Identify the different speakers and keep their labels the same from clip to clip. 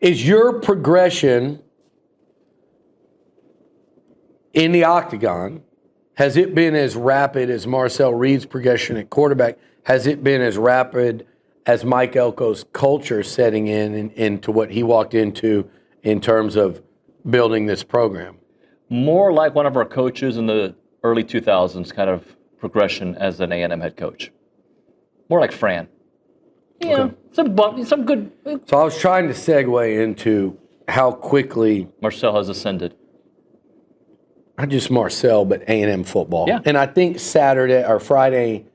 Speaker 1: Is your progression in the octagon, has it been as rapid as Marcel Reed's progression at quarterback? Has it been as rapid as Mike Elko's culture setting into what he walked into in terms of building this program?
Speaker 2: More like one of our coaches in the early 2000s kind of progression as an A&M head coach. More like Fran. Yeah, okay. some good.
Speaker 1: So I was trying to segue into how quickly
Speaker 2: Marcel has ascended.
Speaker 1: Not just Marcel, but A&M football.
Speaker 2: Yeah.
Speaker 1: And I think Saturday or Friday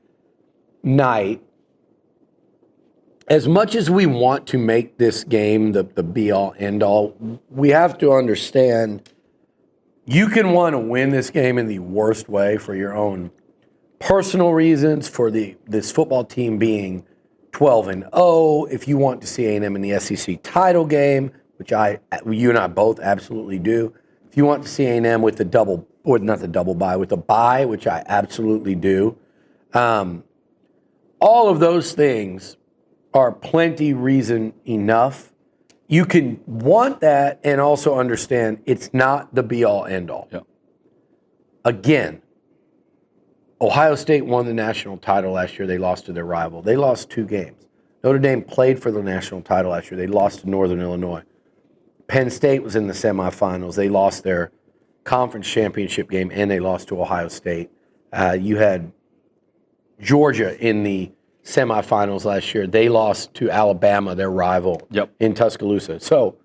Speaker 1: night, as much as we want to make this game the be-all, end-all, we have to understand you can want to win this game in the worst way for your own personal reasons, for this football team being 12-0, if you want to see A&M in the SEC title game, which you and I both absolutely do. If you want to see A&M with the double, or not the double bye, with the bye, which I absolutely do. All of those things are plenty reason enough. You can want that and also understand it's not the be-all, end-all.
Speaker 2: Yeah.
Speaker 1: Again, Ohio State won the national title last year. They lost to their rival. They lost 2 games. Notre Dame played for the national title last year. They lost to Northern Illinois. Penn State was in the semifinals. They lost their conference championship game, and they lost to Ohio State. You had Georgia in the semifinals last year. They lost to Alabama, their rival, in Tuscaloosa. So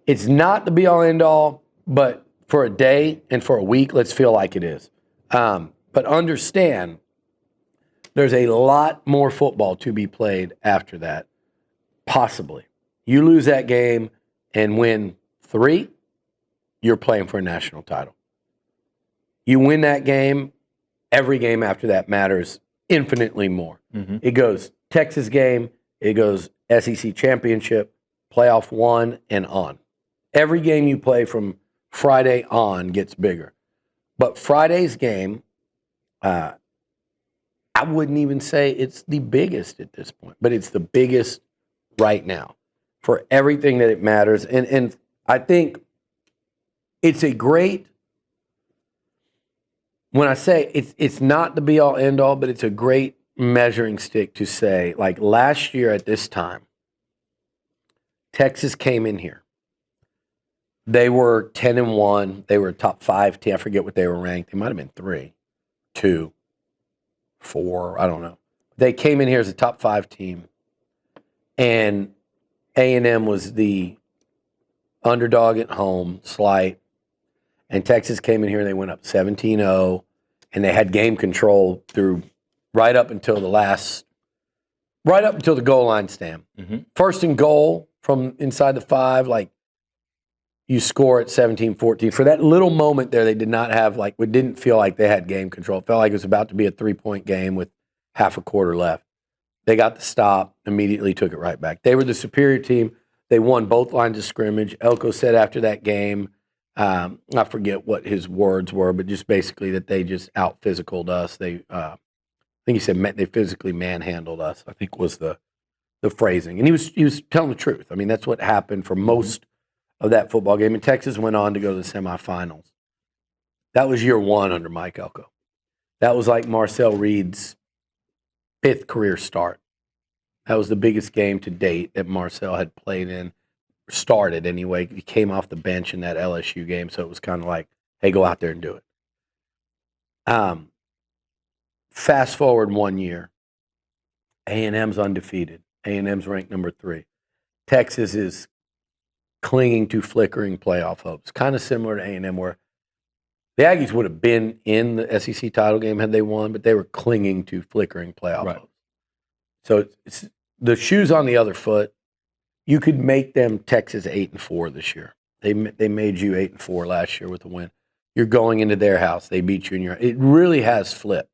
Speaker 1: it's not the be-all, end-all, but for a day and for a week, let's feel like it is. But understand, there's a lot more football to be played after that, possibly. You lose that game and win 3, you're playing for a national title. You win that game, every game after that matters infinitely more. Mm-hmm. It goes Texas game, it goes SEC championship, playoff 1, and on. Every game you play from Friday on gets bigger. But Friday's game, I wouldn't even say it's the biggest at this point, but it's the biggest right now for everything that it matters. And I think it's a great, when I say it's not the be-all, end-all, but it's a great measuring stick to say, like last year at this time, Texas came in here. They were 10-1. They were top 5 team. I forget what they were ranked. They might have been 3, 2, 4. I don't know. They came in here as a top 5 team, and A&M was the underdog at home, slight. And Texas came in here and they went up 17-0, and they had game control through right up until the goal line stand. Mm-hmm. First and goal from inside the 5, like you score at 17-14. For that little moment there, they did not have, like, it didn't feel like they had game control. It felt like it was about to be a 3-point game with half a quarter left. They got the stop, immediately took it right back. They were the superior team. They won both lines of scrimmage. Elko said after that game, I forget what his words were, but just basically that they just out-physicaled us. They, I think he said they physically manhandled us, I think was the phrasing. And he was telling the truth. I mean, that's what happened for most of that football game. And Texas went on to go to the semifinals. That was year 1 under Mike Elko. That was like Marcel Reed's 5th career start. That was the biggest game to date that Marcel had played in, started anyway. He came off the bench in that LSU game, so it was kind of like, hey, go out there and do it. Fast forward 1 year, A&M's undefeated. A&M's ranked number 3. Texas is clinging to flickering playoff hopes, kind of similar to A&M, where the Aggies would have been in the SEC title game had they won, but they were clinging to flickering playoff hopes. So it's the shoe's on the other foot. You could make them Texas 8-4 this year. They made you 8-4 last year with a win. You're going into their house. They beat you in your. It really has flipped.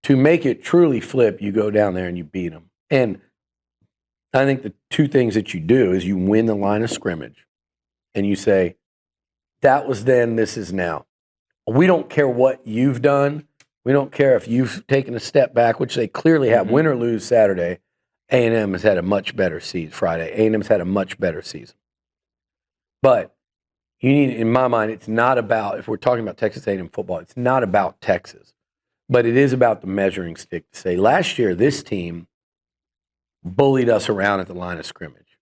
Speaker 1: To make it truly flip, you go down there and you beat them. And I think the 2 things that you do is you win the line of scrimmage, and you say, that was then, this is now. We don't care what you've done. We don't care if you've taken a step back, which they clearly have, win or lose Saturday. A&M has had a much better season. Friday, A&M's had a much better season. But you need, in my mind, it's not about, if we're talking about Texas A&M football, it's not about Texas. But it is about the measuring stick to say, last year, this team bullied us around at the line of scrimmage.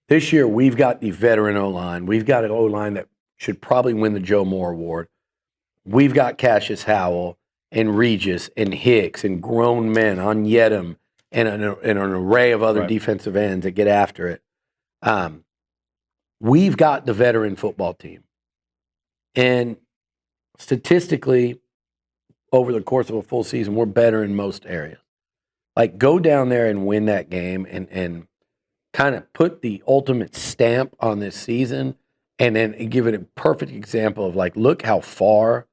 Speaker 1: This year, we've got the veteran O-line. We've got an O-line that should probably win the Joe Moore Award. We've got Cassius Howell and Regis and Hicks and grown men on Yedem and an array of other defensive ends that get after it. We've got the veteran football team. And statistically, over the course of a full season, we're better in most areas. Like, go down there and win that game and kind of put the ultimate stamp on this season and then give it a perfect example of, like, look how far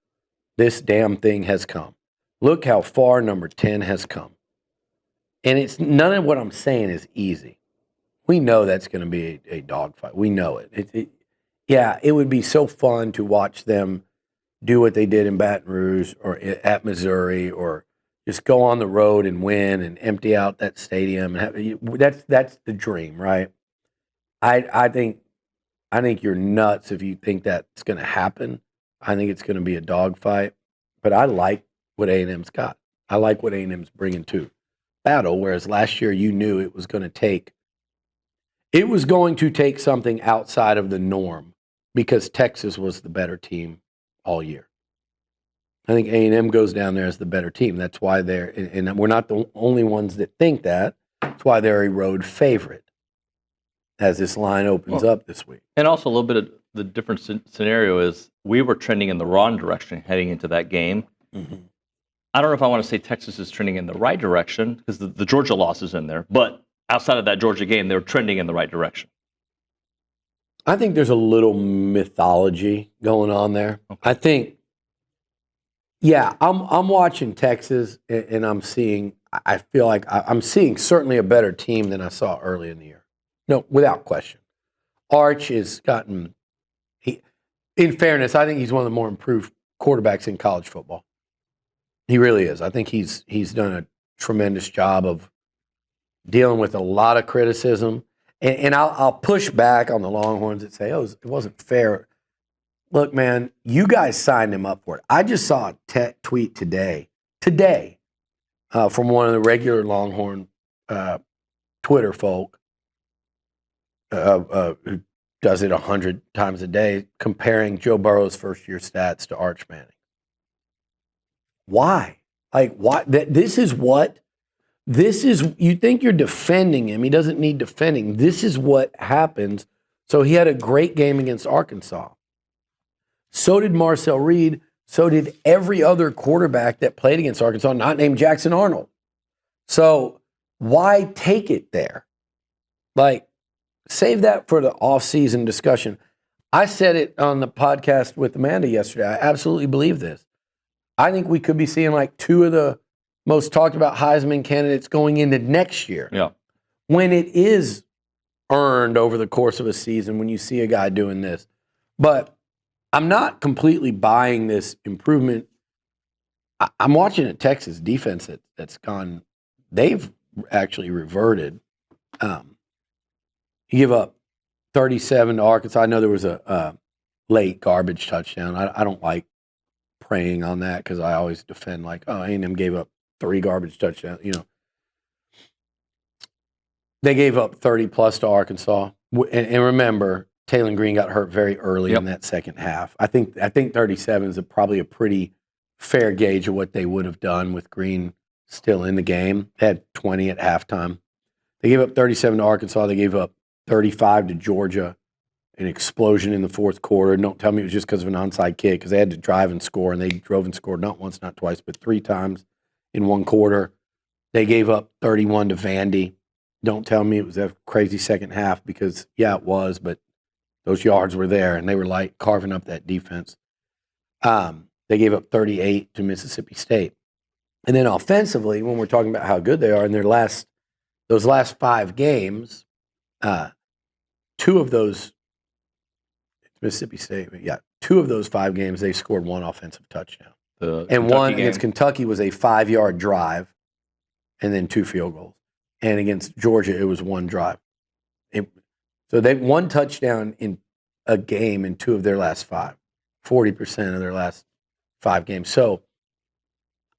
Speaker 1: this damn thing has come. Look how far number 10 has come. And it's none of what I'm saying is easy. We know that's going to be a dogfight. We know it. It would be so fun to watch them do what they did in Baton Rouge or at Missouri, or just go on the road and win and empty out that stadium. That's the dream, right? I think you're nuts if you think that's going to happen. I think it's going to be a dogfight. But I like what A&M's got. I like what A&M's bringing to battle, whereas last year you knew it was going to take something outside of the norm because Texas was the better team all year. I think A&M goes down there as the better team. That's why they're, and we're not the only ones that think that. That's why they're a road favorite as this line opens up this week.
Speaker 2: And also a little bit of the different scenario is we were trending in the wrong direction heading into that game. Mm-hmm. I don't know if I want to say Texas is trending in the right direction because the Georgia loss is in there, but outside of that Georgia game, they're trending in the right direction.
Speaker 1: I think there's a little mythology going on there. Okay. I think, I'm watching Texas and I'm seeing, I feel like I'm seeing certainly a better team than I saw early in the year. No, without question. Arch has gotten, in fairness, I think he's one of the more improved quarterbacks in college football. He really is. I think he's done a tremendous job of dealing with a lot of criticism. And I'll push back on the Longhorns that say, it wasn't fair. Look, man, you guys signed him up for it. I just saw a tweet today, from one of the regular Longhorn Twitter folk who does it 100 times a day, comparing Joe Burrow's first-year stats to Arch Manning. Why? Like, why? This is, you think you're defending him. He doesn't need defending. This is what happens. So he had a great game against Arkansas. So did Marcel Reed. So did every other quarterback that played against Arkansas, not named Jackson Arnold. So why take it there? Like, save that for the off-season discussion. I said it on the podcast with Amanda yesterday. I absolutely believe this. I think we could be seeing like two of the most talked about Heisman candidates going into next year.
Speaker 2: Yeah.
Speaker 1: When it is earned over the course of a season, when you see a guy doing this. But I'm not completely buying this improvement. I'm watching a Texas defense that's gone, they've actually reverted. You give up 37 to Arkansas. I know there was a late garbage touchdown. I don't like preying on that because I always defend like, A&M gave up 3 garbage touchdowns. They gave up 30-plus to Arkansas. And remember, Taylor Green got hurt very early in that second half. I think 37 is probably a pretty fair gauge of what they would have done with Green still in the game. They had 20 at halftime. They gave up 37 to Arkansas. They gave up 35 to Georgia. An explosion in the fourth quarter. Don't tell me it was just because of an onside kick, because they had to drive and score, and they drove and scored not once, not twice, but 3 times in one quarter. They gave up 31 to Vandy. Don't tell me it was a crazy second half, because, it was, but those yards were there, and they were like carving up that defense. They gave up 38 to Mississippi State. And then offensively, when we're talking about how good they are in those last 5 games, 2 of those, Mississippi State, 2 of those 5 games, they scored 1 offensive touchdown. And one against Kentucky was a 5-yard drive and then 2 field goals. and against Georgia, it was one drive. So they one touchdown in a game in 2 of their last 5, 40% of their last 5 games. So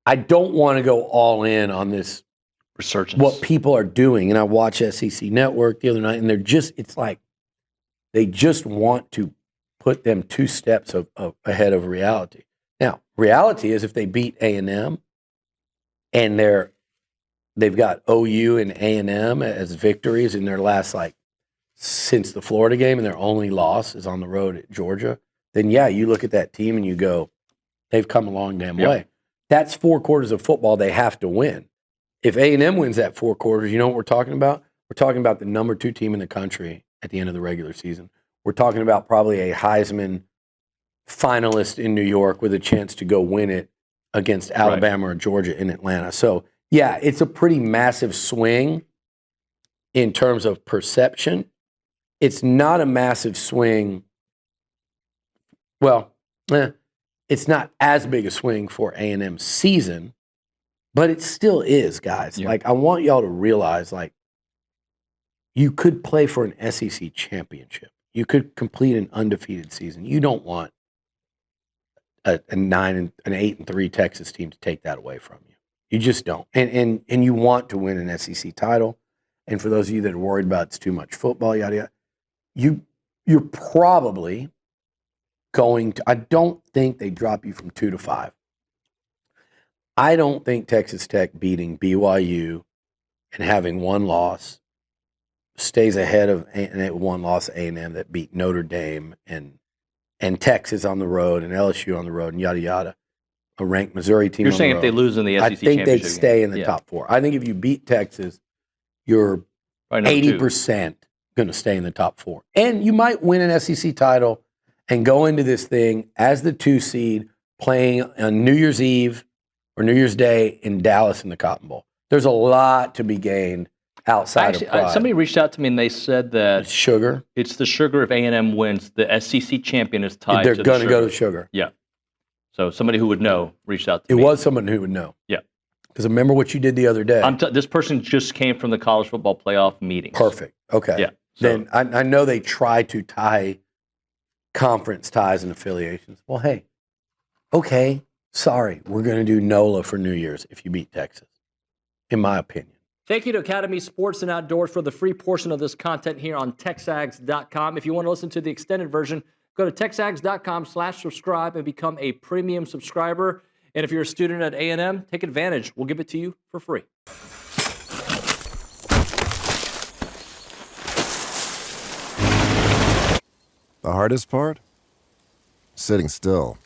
Speaker 1: I don't want to go all in on this
Speaker 2: resurgence.
Speaker 1: what people are doing. And I watched SEC Network the other night, and it's like they just want to put them 2 steps ahead of reality. Now, reality is if they beat A&M and they've got OU and A&M as victories in their last, since the Florida game, and their only loss is on the road at Georgia, then yeah, you look at that team and you go, they've come a long damn way. That's 4 quarters of football they have to win. If A&M wins that 4 quarters, you know what we're talking about? We're talking about the number 2 team in the country at the end of the regular season. We're talking about probably a Heisman finalist in New York with a chance to go win it against Alabama or Georgia in Atlanta. So, yeah, it's a pretty massive swing in terms of perception. It's not a massive swing. Well, it's not as big a swing for A&M's season, but it still is, guys.
Speaker 2: Yeah.
Speaker 1: I want y'all to realize, you could play for an SEC championship. You could complete an undefeated season. You don't want an 8-3 Texas team to take that away from you. You just don't. And you want to win an SEC title. And for those of you that are worried about it's too much football, yada yada, you're probably going to. I don't think they drop you from 2 to 5. I don't think Texas Tech beating BYU and having 1 loss stays ahead of one loss A&M that beat Notre Dame and Texas on the road and LSU on the road and yada yada. A ranked Missouri team.
Speaker 2: You're saying if they lose in the SEC championship,
Speaker 1: I think they'd stay in the top 4. I think if you beat Texas, you're 80% going to stay in the top 4, and you might win an SEC title and go into this thing as the 2 seed, playing on New Year's Eve or New Year's Day in Dallas in the Cotton Bowl. There's a lot to be gained outside of pride.
Speaker 2: Somebody reached out to me and they said that
Speaker 1: it's sugar.
Speaker 2: It's the sugar. If A&M wins, the SEC champion is tied to the sugar.
Speaker 1: They're going to go to sugar.
Speaker 2: Yeah. So somebody who would know reached out to me.
Speaker 1: It was someone who would know.
Speaker 2: Yeah.
Speaker 1: Because remember what you did the other day.
Speaker 2: This person just came from the college football playoff meetings.
Speaker 1: Perfect. Okay.
Speaker 2: Yeah. So,
Speaker 1: then I know they try to tie conference ties and affiliations. Well, hey, okay, sorry. We're going to do NOLA for New Year's if you beat Texas, in my opinion.
Speaker 3: Thank you to Academy Sports and Outdoors for the free portion of this content here on TexAgs.com. If you want to listen to the extended version, go to TexAgs.com/subscribe and become a premium subscriber. And if you're a student at A&M, take advantage. We'll give it to you for free.
Speaker 4: The hardest part? Sitting still.